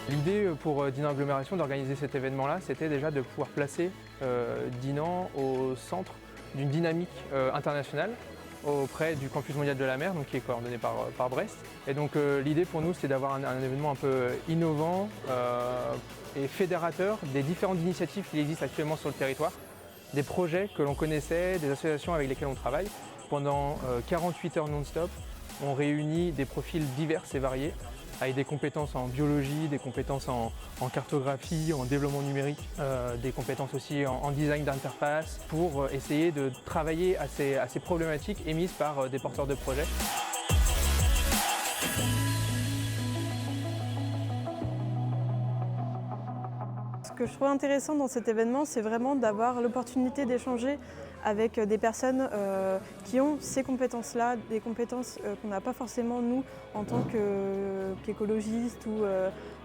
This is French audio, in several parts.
L'idée pour Dinan Agglomération d'organiser cet événement-là, c'était déjà de pouvoir placer Dinan au centre d'une dynamique internationale auprès du Campus mondial de la mer, donc qui est coordonné par Brest. Et donc l'idée pour nous, c'est d'avoir un événement un peu innovant et fédérateur des différentes initiatives qui existent actuellement sur le territoire, des projets que l'on connaissait, des associations avec lesquelles on travaille. Pendant 48 heures non-stop, on réunit des profils divers et variés, avec des compétences en biologie, des compétences en cartographie, en développement numérique, des compétences aussi en design d'interface, pour essayer de travailler à ces problématiques émises par des porteurs de projets. Ce que je trouve intéressant dans cet événement, c'est vraiment d'avoir l'opportunité d'échanger avec des personnes qui ont ces compétences-là, des compétences qu'on n'a pas forcément nous en tant qu'écologistes ou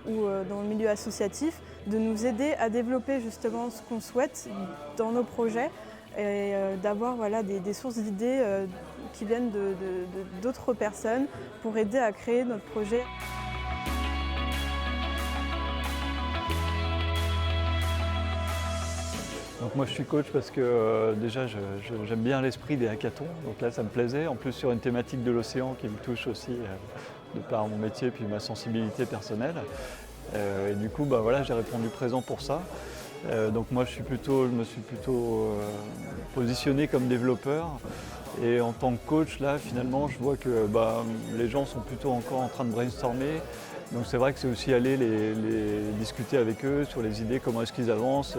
dans le milieu associatif, de nous aider à développer justement ce qu'on souhaite dans nos projets et d'avoir voilà, des sources d'idées qui viennent d'autres personnes pour aider à créer notre projet. Donc moi je suis coach parce que déjà j'aime bien l'esprit des hackathons, donc là ça me plaisait, en plus sur une thématique de l'océan qui me touche aussi de par mon métier puis ma sensibilité personnelle. Et du coup voilà, j'ai répondu présent pour ça. Donc moi je me suis plutôt positionné comme développeur et en tant que coach là finalement je vois que les gens sont plutôt encore en train de brainstormer. Donc c'est vrai que c'est aussi aller les discuter avec eux sur les idées, comment est-ce qu'ils avancent,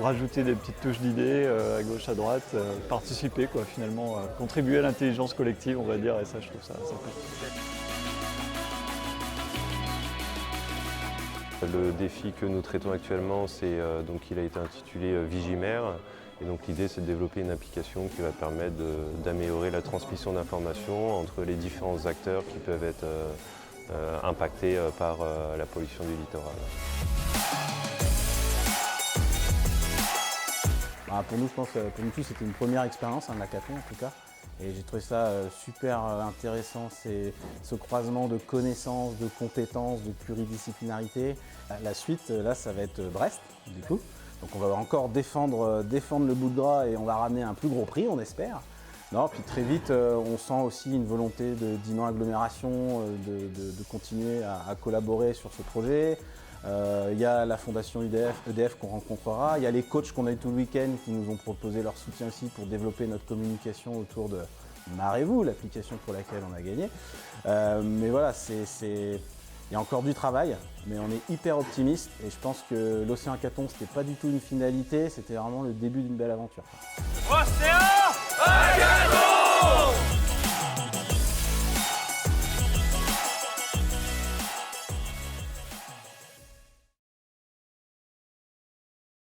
rajouter des petites touches d'idées à gauche, à droite, participer quoi, finalement, contribuer à l'intelligence collective on va dire, et ça je trouve ça cool. Le défi que nous traitons actuellement, il a été intitulé Vigimère. Et donc l'idée c'est de développer une application qui va permettre d'améliorer la transmission d'informations entre les différents acteurs qui peuvent être impactés par la pollution du littoral. Pour nous, je pense, pour nous tous, c'était une première expérience, un hackathon en tout cas. Et j'ai trouvé ça super intéressant, ce croisement de connaissances, de compétences, de pluridisciplinarité. La suite, là, ça va être Brest, du coup. Donc on va encore défendre le bout de gras et on va ramener un plus gros prix, on espère. Non, puis très vite, on sent aussi une volonté de Dinan Agglomération de continuer à collaborer sur ce projet. Il y a la fondation EDF qu'on rencontrera, il y a les coachs qu'on a eu tout le week-end qui nous ont proposé leur soutien aussi pour développer notre communication autour de Marrez-vous, l'application pour laquelle on a gagné. Mais voilà, il y a encore du travail, mais on est hyper optimiste et je pense que l'Océan Hackathon, c'était pas du tout une finalité, c'était vraiment le début d'une belle aventure. Océan Hackathon!